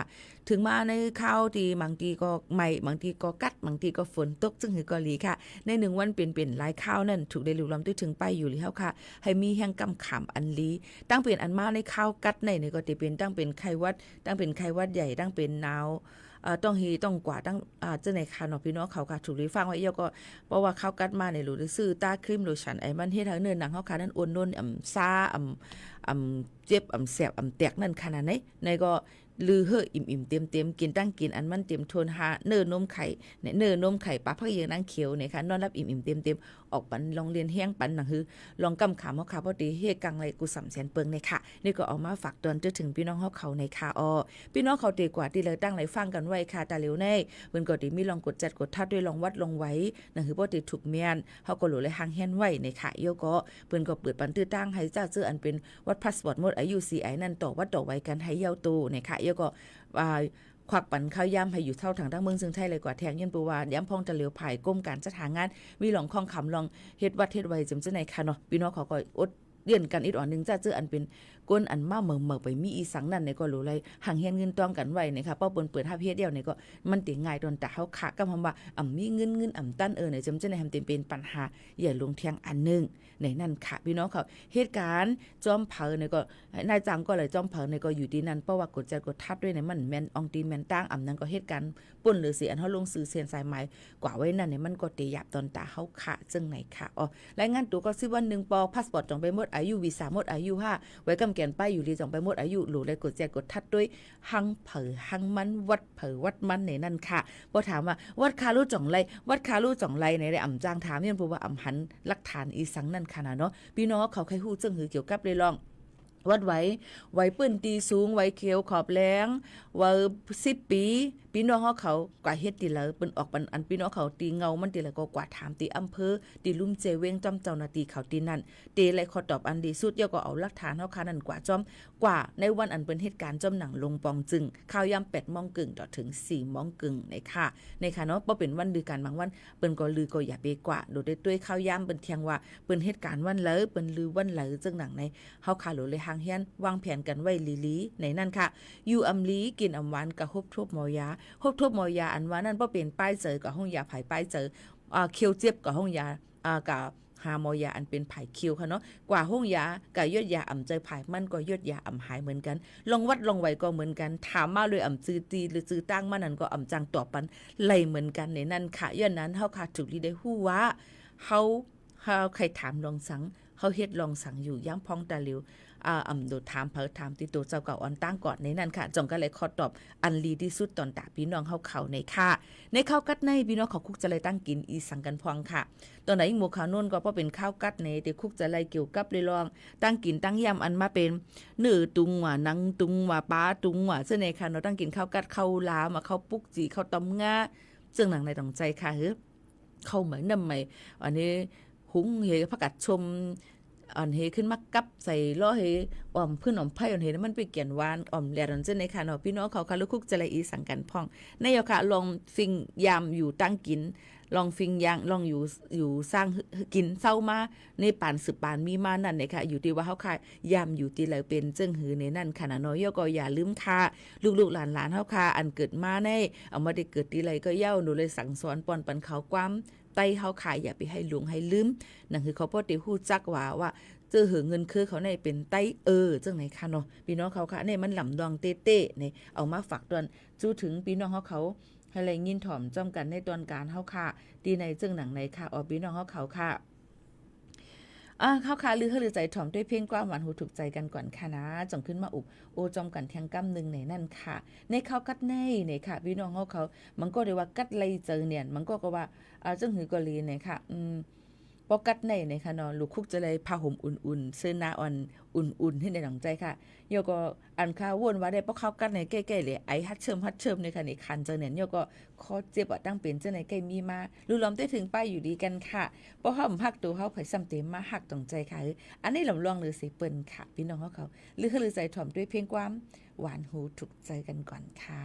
C: ถึงมาในข้าวตีบางทีก็ใหม่บางทีก็กัดบางทีก็ฝนตกจึงหือก็หลีค่ะใน1วันเป็นหลายข้าวนั่นถูกได้ลุกล้ำตื้อถึงไปอยู่หรือเฮาค่ะให้มีแห่งกำขำอันลีตั้งเป็นอันมาในข้าวกัดในนี่ก็สิเป็นตั้งเป็นไข้หวัดตั้งเป็นไข้หวัดใหญ่ตั้งเป็นหนาวต้องฮีต้องกว่าตั้งเจ้าไหนค่ะเนาะพี่น้องเขาค่ะถูกได้ฟังไว้เยอะก็เพราะว่าข้าวกัดมาเนี่ยรู้ได้ซื้อตาครีมโลชั่นไอ้มันเฮ็ดให้เนื้อหนังเฮาค่ะนั้นอ้วนนุ่นซ่าเจ็บแสบแตกนั่นขนาดไหนในก็ลือเฮออิ่มๆเต็มๆกินตั้งกินอันมันเต็มทนหาเนื้อนมไข่เนี่ยเนื้อนมไข่ปลาพักเยงนางเขียวเนี่ยค่ะนอนรับอิ่มๆเต็มๆออกปันลองเรียนแห้งปันหนังฮือลองกำขามเฮาค่ะพอดีเฮ็ดกังไรกูสำแสนเปิงในค่ะนี่ก็เอามาฝากตอนจนถึงพี่น้องเฮาเขาในค่ะพี่น้องเขาตีกว่าที่เลยตั้งไหลฟังกันไว้ค่ะตาเหลียวในเพิ่นก็ได้มีลองกดจัดกดทัดด้วยลองวัดลองไว้นั่นคือบ่ได้ถูกเมียนเฮาก็หลูเลยหางแฮนไว้ในค่ะโยก็เพิ่นก็เปิดปันตื้อตั้งให้เจ้าซื้ออันเป็นวัดพาสปอร์ตหมดอายุ CI นั่นต่อวัดต่อไว้กันให้เยาตูในค่ะโยก็ควักปันข้าวย่ำให้อยู่เท่าทางทั้งเมืองซึ่งไทยเลยกว่าแทงยันปูวาย้ำพองจะเหลียวไผ่ก้มการจัดหางานมีหลองคองคำลองเฮ็ดวัดเฮ็ดไว้จำจะไหนค่ะเนาะพี่น้องเขาก็อดเรียนกันอีกอ่อนนึงจ้าเจออันเป็นก้นอันมาเหม่อไปมีอีสังนั่นในก็รู้เลยห่างเฮียนเงินต้องกันไว้นะคะเป้าเปิด5เฮ็ดเดียวนี่ก็มันติง่ายโดนแต่เฮาขะก็คำว่ามีเงินตั้นเนี่ยจำจะไหนทำเต็มเป็นปัญหาอย่าลงเทียงอันนึงในนั่นค่ะพี่น้องเขาเหตุการณ์จอมเผาเนี่ยก็นายจังก็เลยจอมเผาเนี่ยก็อยู่ที่นั่นเพราะว่ากดจัดกดทัดด้วยเนี่ยมันแม่นอองตีแม่นตั้งนั้นก็เหตุการณ์ปุ่นหรือสิอันเฮาลงสื่อเสียนสายไหมกว่าไว้นั่นเนี่ยมันก็ตีหยับตอนตาเฮาขะจังไหนค่ะรายงานตัวก็10วัน1ปอพาสปอร์ตจองไปหมดอายุวีซ่าหมดอายุ5ไว้กำแกนป้ายอยู่ดีจองไปหมดอายุหลูเลยกดแจกดทัดด้วยหังเผอหังมันวัดเผอวัดมันในนั่นค่ะบ่ถามว่าวัดคารูจ่องไรวัดคารูจ่องไรในได้อ่ำจางถามยันผู้ว่าอ่ำหันหลักฐานอีสังนั่นค่ะเนาะพี่น้องเขาใครฮู้จึงหือเกี่ยวกับเลยลองวัดไว้ปื้นตีสูงไว้เขียวขอบแรงไว้10 ปีพี่น้องเขากว่าเฮ็ดติแล้วเปิ้นออกปันอันพี่น้องเขาตีเงามันติแล้วก็กว่าถามตีอำเภอตีลุ่มเจเวงจอมเจ้าหน้าที่เขาตีนั่นตีเลยขอตอบอันดีสุดเดี๋ยวก็เอาหลักฐานเฮาค่ะนั่นกว่าจอมกว่าในวันอันเป็นเหตุการณ์จอมหนังลงปองจึงข่าวยาม 8:00 นต่อถึง 4:00 นในค่ะเนาะบ่เป็นวันดือการบางวันเปิ้นก็ลือก็อย่าไปกว่าโดยได้ด้วยข่าวยามเปิ้นเที่ยงว่าเปิ้นเหตุการณ์วันเลยเปิ้นลือวันเลยจึงหนังในเฮาค่ะโลเลยหางเฮียนวางแผนกันไว้ลีๆในนั่นค่ะอยู่อำลีกินอำหวานกะฮบทบหมอยาฮบทบหมอยาอันว่านั่นบ่เป็นป้ายเจอกับห้องยาไผป้ายเจอเคียวเจ็บกับห้องยากับหาหมอยาอันเป็นไผคิวค่ะเนาะกว่าห้องยากับยอดยาอ่ำใจไผมันก็ยอดยาอ่ำหายเหมือนกันลองวัดลองไว้ก็เหมือนกันถามมาเลยอ่ำจือตีหรือจือตั้งมานั่นก็อ่ำจังตอบปันไหลเหมือนกันในนั่นค่ะย้อนนั้นเฮาค่ะถูกลีได้ฮู้ว่าเฮาใครถามลองสังเฮาเฮ็ดลองสังอยู่ย้ำพองตาหลิวโดดถามเผอถามติโตเจ้าเก่าอ่อนตั้งก่อนในนั้นค่ะจงก็เลยขอตอบอันลีที่สุดตอนตาพี่น้องเฮาเขาในค่ะในข้าวกัดในพี่น้องเขาคุกจะเลยตั้งกินอีสังกันพองค่ะตอนไหนหมู่ขาวนุ่นก็เพราะเป็นข้าวกัดในแต่คุกจะเลยเกี่ยวกับเลยลองตั้งกินตั้งยำอันมาเป็นเนื้อตุงว่านังตุงว่าปลาตุงว่าซึ่งในค่ะเราตั้งกินข้าวกัดข้าวลามาข้าวปุกจีข้าวตำงาซึ่งหนังในต้องใจค่ะเข้าเหมือนนำใหม่อันนี้ หุงเฮผักกัดชมอ่อนเฮขึ้นมากับใส่ล้อเฮอ่อมพื้นอ่อมไผ่อ่อนเฮนั้นมันไปเกี่ยนหวานอ่อมแหลดอ่อนเจ้าในค่ะเนาะพี่น้องเขาค่ะลูกคุกจะละอีสังกันพ่องในยค่ะลองฟิงยามอยู่ตั้งกินลองฟิงยางลองอยู่สร้างกินเศร้ามาในป่านสืบป่านมีมานั่นเนี่ยค่ะอยู่ที่ว่าเฮาค่ะยามอยู่ที่ไหลเป็นเจิ้งหือในนั่นค่ะเนาะก็อย่าลืมค่ะลูกๆหลานๆเฮาค่ะอันเกิดมาในเอามาได้เกิดที่ไหลก็เย้าหนูเลยสั่งสอนปอนปันเขาความไต้เฮาค่ะอย่าไปให้หลงให้ลืมนั่นคือเขาพอได้ฮู้จักว่าเจอเหอเงินคือเขาในเป็นไต้จังไหนค่ะเนาะพี่น้องเขาค่ะในมันหลำดองเต้ๆนี่เอามาฝากตอนจู้ถึงพี่น้องเขาให้ไรยินถ่อมจ้อมกันในตอนการเฮาค่ะดีในจึงหนังในค่ะพี่น้องเขาค่ะเข้าค่ะลือใจถ่อมด้วยเพียงกว้างหวานหูถูกใจกันก่อนค่ะนะจงขึ้นมาอุบโอจอมกันแทงกั้มนึงในนั่นค่ะในเขากัดในค่ะพี่น้องเขามันก็ได้ว่ากัดไลเจอเนี่ยมันก็ว่าจึงหือกอลีเนี่ยค่ะปกัดในค่ะเนาะลูกคุกจะเลยผ้าห่มอุ่นๆเสื้อหน้าอ่อนอุ่นๆให้ในหลังใจค่ะโยก็อันข้าววนว่าได้ปอกเข้ากัดในแก้ๆเลยไอฮัดเชิมในค่ะนี่คันเจอเนี่ยโยก็คอเจ็บตั้งเป็นเจ้าในใกล้มีมารู้ล้อมได้ถึงป้ายอยู่ดีกันค่ะเพราะเฮาฮักตัวเฮาไผซ้ำเต็มมาฮักตรงใจค่ะอันนี้ลำลองหรือสิเปิ้นค่ะพี่น้องเขาลือใจถ่อมด้วยเพียงความหวานหูถูกใจกันก่อนค่ะ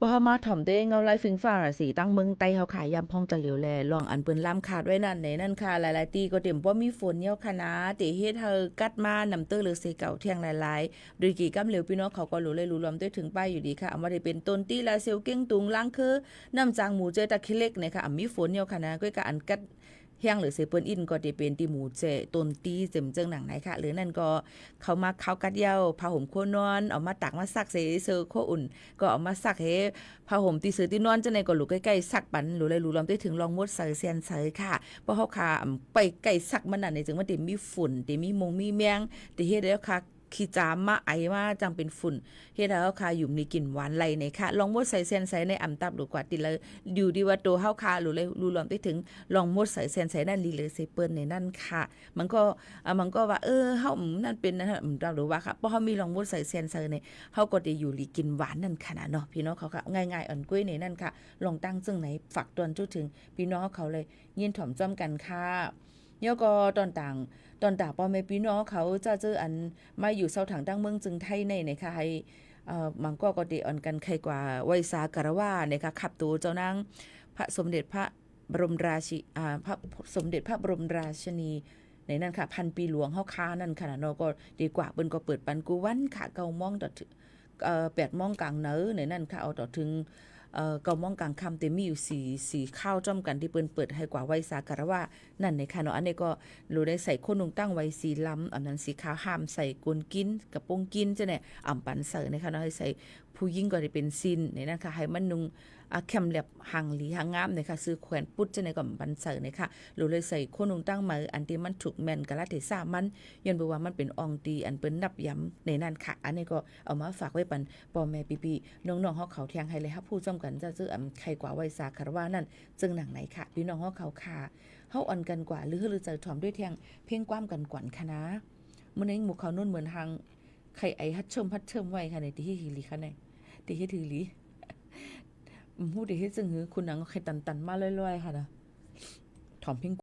C: บ่เฮามาถ่อมตัวเองเอาไล่ฝิงฟ้าสีตั้งเมืองไต้เฮาขายยามพ้องจะเหลียวแลลองอันเปิ้นล้ำขาดไว้นั่นไหนนั่นค่ะหลายๆตีก็เต็มบ่มีฝนเหี่ยวคะนะติเฮ็ดเฮากัดมานำเตื้อหรือเสเก่าเที่ยงหลายๆโดยกี่กำเหลวพี่น้องเขาก็รู้เลยรู้รวมด้วยถึงป้ายอยู่ดีค่ะเอามาได้เป็นต้นตีลาเซลเก้งตุงล้างคือน้ำจางหมูเจอตะคิเล็กเนี่ยค่ะมีฝนเหี่ยวคะนะก็กะอันกัดเฮียงหรือเสเปิ้นอินก็ได้เป็นที่หมูเจต้นตีเจิมเจิงหนังไหนค่ะหรือนั่นก็เขามาข้าวกัดเหย้าผ้าห่มโคนอนเอามาตักมาซักเสเซอโคอุ่นก็เอามาซักให้ผ้าห่มตีซื้อที่นอนจังได๋ก็ลูกใกล้ๆซักปันรู้เลยรู้ลำได้ถึงลองมดใส่เซียนใส่ค่ะเพราะเฮาค่ะไปใกล้ซักมันนั่นนี่จึงว่าได้มีฝุ่นได้มีมงมีแมงได้เฮ็ดแล้วค่ะขี้จามมาไอมาจังเป็นฝุ่นเฮ็ดให้เฮาค่ะอยู่มีกลิ่นหวานไหลในค่ะลองมดใส่เซียนใส่ในอ่ำตับดูกว่าติเลยอยู่ดีว่าตัวเฮาค่ะรู้เลยรู้ลำได้ถึงลองมดใส่เซียนใส่นั่นลีเลยใส่เปิ้นในนั่นค่ะมันก็ว่าเฮานั่นเป็นนะเรารู้ว่าค่ะเพราะเฮามีลองมดใส่เซียนใส่ในเฮาก็ได้อยู่ลีกินหวานนั่นขนาดเนาะพี่น้องเขาค่ะง่ายๆอ่อนกุ้ยในนั่นค่ะลองตั้งจึงไหนฝากตวนจุถึงพี่น้องเขาเลยยินถ่อมจ้อมกันค่ะเดี๋ยวก็ตอนต่างพ่อแม่พี่น้องเขาจะเจออันมาอยู่เซาถังตั้งเมืองจึงไทยในนะคะให้มังก็ได้อ่อนกันใครกว่าไวสาการะว่านะคะขับตัวเจ้านางพระสมเด็จพระบรมราชิพระสมเด็จพระบรมราชินีในนั้นค่ะพันปีหลวงเฮาค้านั่นค่ะเนาะก็ดีกว่าเปิ้นก็เปิดปันกูวันค่ะ9 โมงต่อ8 โมงกลางเนอในนั้นค่ะเอาต่อถึง9 โมงกลางค่ำแต่มีอยู่4ข้าวจ้อมกันที่เปิ้นเปิดให้กว่าไว้สาการะว่านั่นในค่ะเนาะอันนี้ก็รู้ได้ใส่คนนุงตั้งไว้สีล้ำอันนั้นสีขาวห้ามใส่กวนกินกับปงกินจ้ะเนี่ยอ่ำปันเสอนะคะเนาะให้ใส่ผู้หญิงก็ได้เป็นซินในนั้นค่ะให้มันนุงแคมแลบหางหลีหางงามเนี่ยค่ะซื้อแขวนปุ๊ดจะในก่อมบันเสอเนี่ยค่ะรู้เลยใส่คนนุงตั้งมาอันที่มันถูกแม่นกะละเทศะมันย้อนบ่ว่ามันเป็นอองตีอันเปิ้นนับย้ำในนั้นค่ะอันนี้ก็เอามาฝากไว้ปันพ่อแม่พี่ๆน้องๆเฮาเขาเที่ยงให้เลยครับผู้จ้อมกันจะซื้อใครกว่าไว้สาคารวะนั่นจึงหนังไหนค่ะพี่น้องเฮาเขาค่ะเฮาอ่อนกันกว่าหรือใจถ่อมด้วยเที่ยงเพ่งความกันกว่าคณะมื้อนี้หมู่เขานุ่นเหมือนทางใครไอฮัดเชิมไว้ค่ะในที่ฮีลีค่ะในที่ฮีถือลีฮู้ได้เฮ็ดจึงหือคุณหนังใครตันๆมาลอยๆค่ะนะถ่อมเพ่ง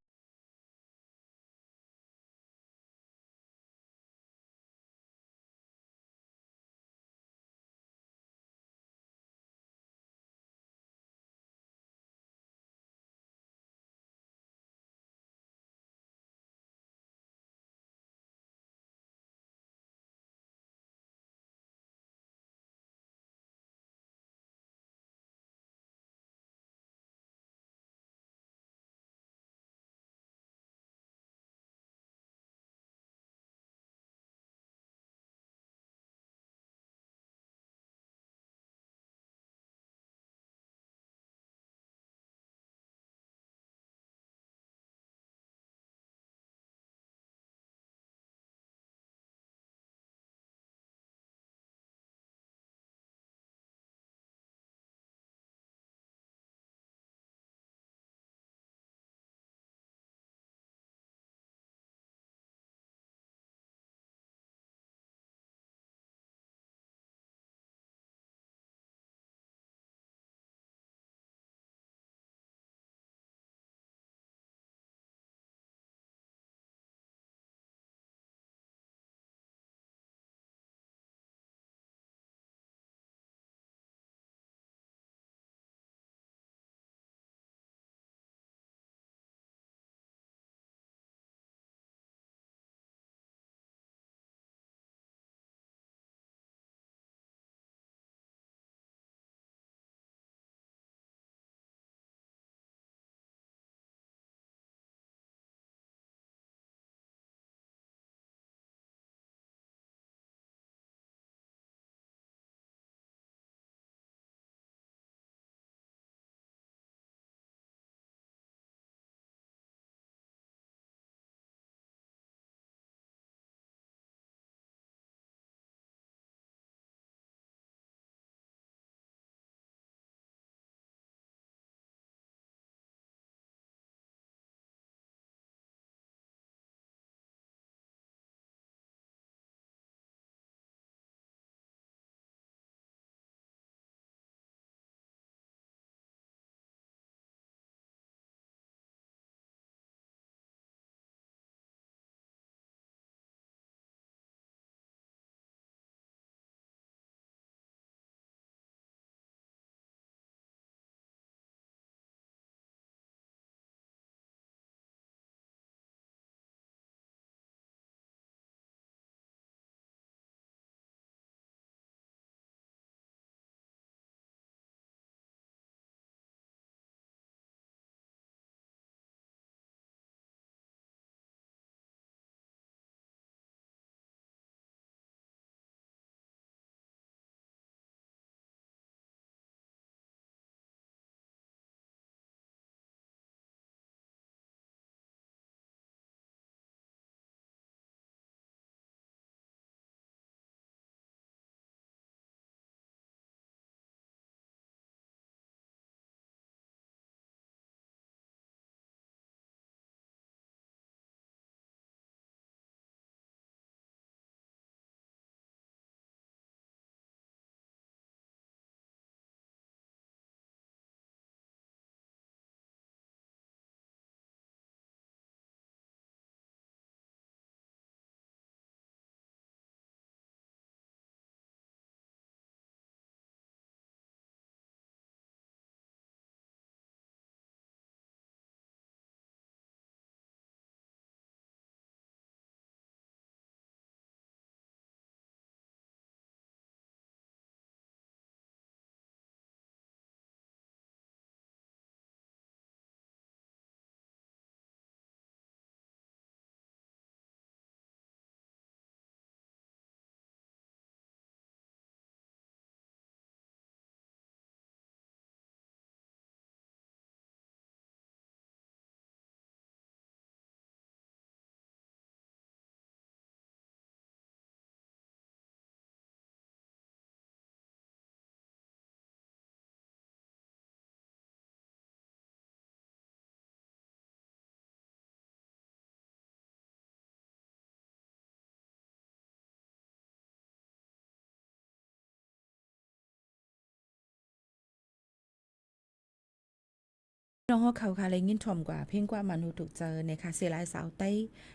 C: น้องเขาค่ะเลยยินชมกว่าเพ่งกว่ามนุษย์ถูกเจอในค่ะเสียลายสาวใต้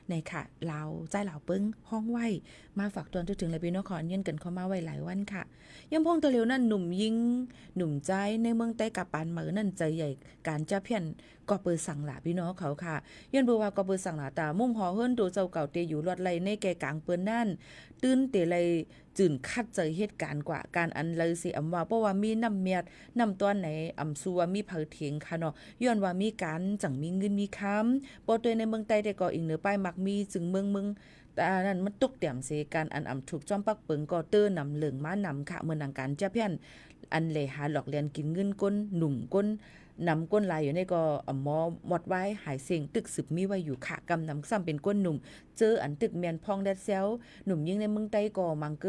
C: ในค่ะลาวใจเหล่าปึ้งห้องไหวมาฝากตอนถึงเลยพี่น้องขอเงินกันเข้ามาไว้หลายวันค่ะยังพงตัวเร็วนั่นหนุ่มยิงหนุ่มใจในเมืองใต้กับปานเหมือนั่นใจใหญ่การจะเพี้ยนก็เปิดสั่งหลาพี่น้องเขาค่ะย้อนบอกว่าก็เปิดสั่งหลาตามุ่งหอเฮิรนตัวเจ้าเก่าเตอยู่รอดไหลในแก่กลางเปิ้นนั่นตื้นเตไหลจื่นคัดเจอเหตุการณ์กว่าการอันเลยสิอำว่าเพราะว่ามีน้ำเมียดน้ำต้นไหนอำซัวมีเผาเถียงค่ะเนาะย้อนว่ามีการจังมีเงินมีคำบ่ตัวในเมืองใต้แต่ก็อีกเหนือป้ายมักมีจึงเมืองแต่อันนั้นมันตกเตี่ยมเสการอันอำถูกจ้อมปักเปิงก็เตื้อนำเหลืองมานำค่ะเมื่อนังการจะเพี้ยนอันเลยหาหลอกเลียนกินเงินก้นหนุ่มก้นนำก้นลายอยู่ในก็หมอหมดไว้หายเสียงตึกสืบมีไว้อยู่ค่ะกำนำซ้ำเป็นก้นหนุ่มเจออันตึกเมียนพองแดดเซลหนุ่มยิ่งในเมืองใต้ก็มังเก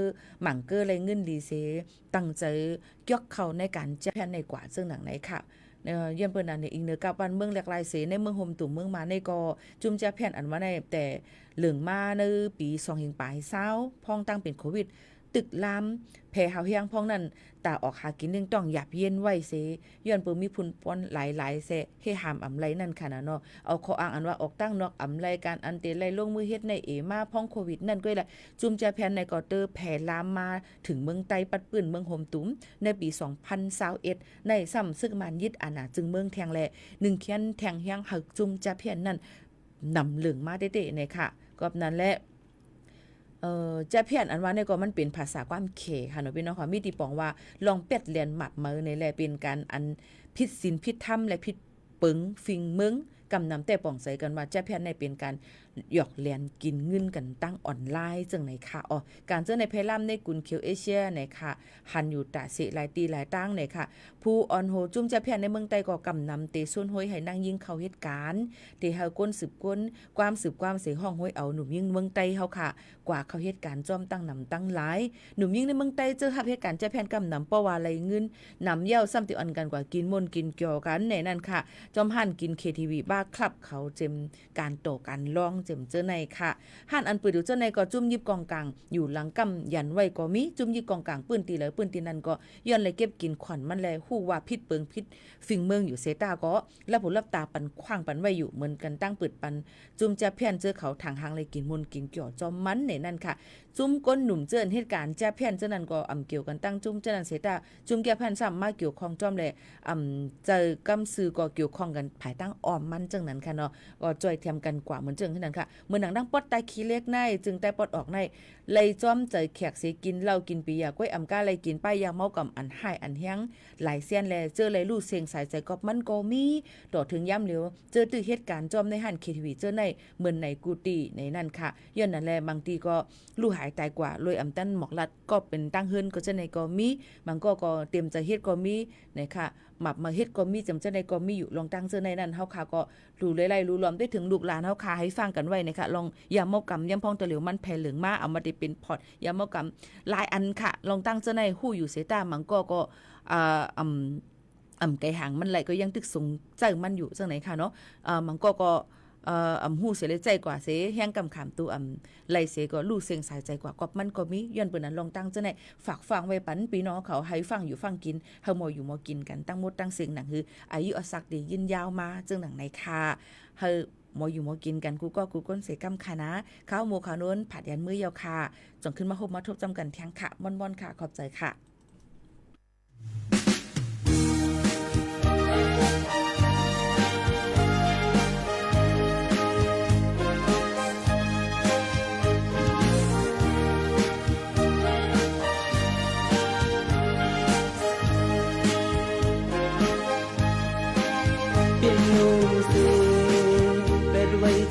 C: อร์เลยเงินดีเสตั้งใจยกเขาในการจะแพนในกว่าซึ่งหนังไหนค่ะเยี่ยมเปิ้นอันนี้อีกเนื้อกับวันเมืองแหลกลายเสในเมืองโฮมตุ่มเมืองมาในก็จุ่มจะแพนอันว่าในแต่เหลืองมาในปี2หิงปลายเศร้าพองตั้งเป็นโควิดตึกลามแผ่หาวเฮียงพองนั้นตาออกหากินนึงต้องหยับเย็นไว้เสย้อนเปิ้นมีพุ่นป้อนหลายๆเสให้หามอำไลนั่นค่ะนะเนาะเอาข้ออ้างอันว่าออกตั้งนอกอำไลการอันเตไลลงมือเฮ็ดในมาพองโควิดนั่นก็เลยจุ่มจะแพนในก็เตอแผ่ลามมาถึงเมืองไต้ปัดปื้นเมืองโฮมตุ่มในปี2021ในซ้ำซึกมันยึดอาณาจึงเมืองแทงแล1เขียนแทงเฮียงหักจุ่มจะแพนนั่นนำเหลืองมาเด้ๆเนี่ยค่ะก็นั้นแหละจะเพี้ยนอันว่าเนี่ยก็มันเป็นภาษาความเขค่ะเนาะพี่น้องค่ะมีติปองว่าลองเป็ดเรียนหมัดมือในแลเป็นการอันผิดศีลผิดธรรมและผิดปึงฟิงมึงกำนำแต่ป่องใส่กันว่าจะเพี้ยนในเป็นการหยอกเลียนกินเงินกันตั้งออนไลน์จังไหนค่ะการเจอในเพลัมในกุนเคียวเอเชียไหนค่ะหันอยู่ตาเสหลายตีหลายตั้งไหนค่ะผู้ออนโฮจุ่มจะเพี้ยนในเมืองใต้ก็กำนำเตส่วนห้อยให้นั่งยิงเข้าเหตุการณ์เตเฮาก้นสืบก้นความสืบความเสียห้องห้อยเอาหนุ่มยิงเมืองใต้เฮาค่ะกว่าเข้าเหตุการณ์จอมตั้งนำตั้งหลายหนุ่มยิงในเมืองใต้เจอเหตุการณ์จะเพี้ยนกำนำเพราะว่าอะไรเงินนำเย้าซ้ำติอันกันกว่ากินมนกินเกี่ยวกันในนั่นค่ะจอมหันกิน KTV บ้าคลับเขาเจมการโตกันร้องเจมเจอในค่ะหันอันปืนอยู่เจ้าในก็จุ่มยิบกองกลางอยู่หลังกำยันไว้ก็มีจุ่มยิบกองกลางปืนตีเลยปืนตีนั้นก็ย้อนเลยเก็บกินขวัญมันแลฮู้ว่าพิษเปิงพิษฟิงเมืองอยู่เซตาก็แล้วผลรับตาปันขว้างปันไว้อยู่เหมือนกันตั้งปืดปันจุ่มจะเพี้ยนเจอเขาทางหางเลยกินมนกินเกี่ยวจอมมันในนั่นค่ะจุ่มก้นหนุ่มเจอเหตุการณ์จะเพี้ยนเจ้านั้นก็เกี่ยวกันตั้งจุ่มเจ้านั้นเซตาจุ่มแก่พันซ้ำมาเกี่ยวข้องจอมเลยเจอกำซื้อก็เกี่ยวข้องกันภายตั้งอ้อมมันจังนั้นค่ะเนาะก็จ่อยเทียมกันกว่าเหมือนจังที่นั้นค่ะเหมือนหนังดังปอดตายขี้เล็กในจึงแต่ปอดออกในเลยจ้อมใจแขกเสกินเหล้ากินปียาก้อยอำก้าเลยกินป้ายยาเมากับอันหายอันแห้งหลายเสี้ยนแลเจอเลยลู่เสียงสายใจกอบมันก็มีต่อถึงย้ำเหลียวเจอตื้อเหตุการณ์จอมในหัน KTV เจอในเหมือนในกูตีในนั่นค่ะย้อนนั่นแลบางทีก็ลู่หายตายกว่าลอยอำตั้นหมอกลัดก็เป็นตั้งเฮิรนก็จะในก็มีบางก็เตรียมใจเฮ็ดก็มีนะคะหมับมาเฮ็ดก็มีจำจะในก็มีอยู่ลองตั้งเจอในนั้นเฮาค่ะก็รู้ไล่ๆรู้ล้อมได้ถึงลูกหลานเฮาค่ะให้ฟังกันไว้นะคะลองอย่าเมากำย่ำพองตะเหลียวมันแผ่เหลืองมาเอามาได้เป็นพอร์ตอย่าเมากำหลายอันค่ะลองตั้งเจอในฮู้อยู่เสตามันก็ไก่หางมันไหลก็ยังตึกสูงใจมันอยู่จังไหนค่ะเนาะมันก็หูเสียเลยใจกว่าเสแห้งกำขามตัวไหลเสก็ลู่เสียงสายใจกว่ากอบมันก็มีย้อนเปิ้นนั้นลองตั้งจังไหนฝากฟังไว้ปันพี่น้องเขาให้ฟังอยู่ฟังกินเฮาหมออยู่หมอกินกันตั้งหมดตั้งเสียงหนังคืออายุสักดียินยาวมาจังหนังไหนค่ะเฮาหมออยู่หมอกินกันกูก้นเสกำค่ะนะข้าวหมูขาวน้นผัดยันมื้อยาวค่ะจงขึ้นมาพบมาทบจำกันแทงค่ะม่อนๆค่ะขอบใจค่ะ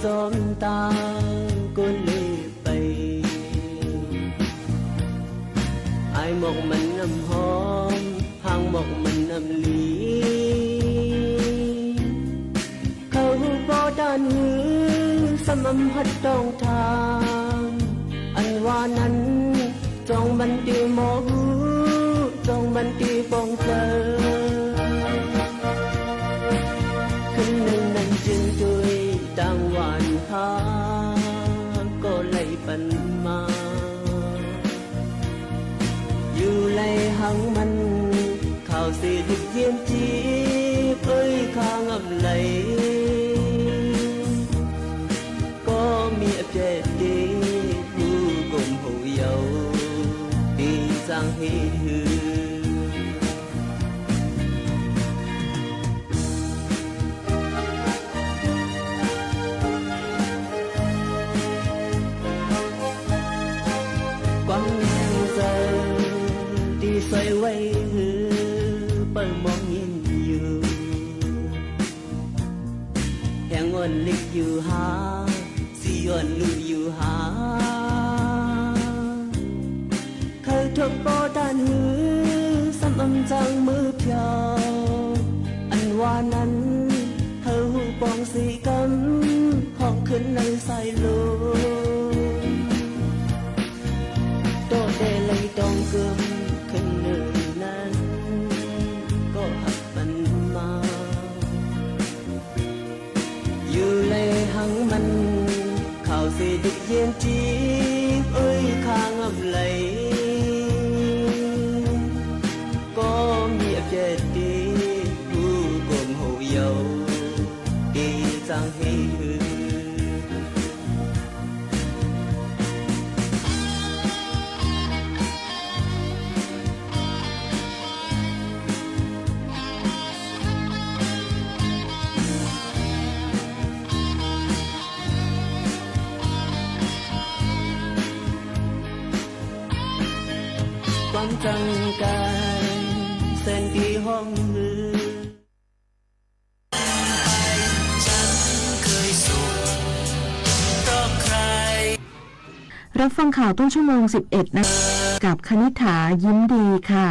K: จอมตาก้นเลยไปไอหมอกมันน้ำหอมหางหมอกมันน้ำลีเขาบ่ด้านหือสมำพัดตองทางอันว่านั้นจองบันตีหมอหูจองบันตีฟองเจอขึ้นหนึ่งนั้นจึงตุยต่างวันพาก็ไล่ปันมาอยู่ไล่หังมันข่าวเสียดิบเยี่ยมจีเอ้ยข้างอำไล อยู่หาสิย้อนลูอยู่หาเคยทบปอด้านหือซ้ำอำจังมือเพียวอันว่านั้นเธอหูปองสีกำห้องขึ้นในสายลมโตเดเลยต้องกึมขึ้นหนึ่งนั้นก็หักมันมาอยู่เลยหังมันข่าวสิดึกเย็นจีบเอ้ยข้างอำไหลก็มีเจ็ดดีผู้กลมหูเยาดีจังให้หือความจังการเส้นที่ห้องหือ
L: รับฟังข่าวต้นชั่วโมง 11 นะกับคณิษฐายิ้มดีค่ะ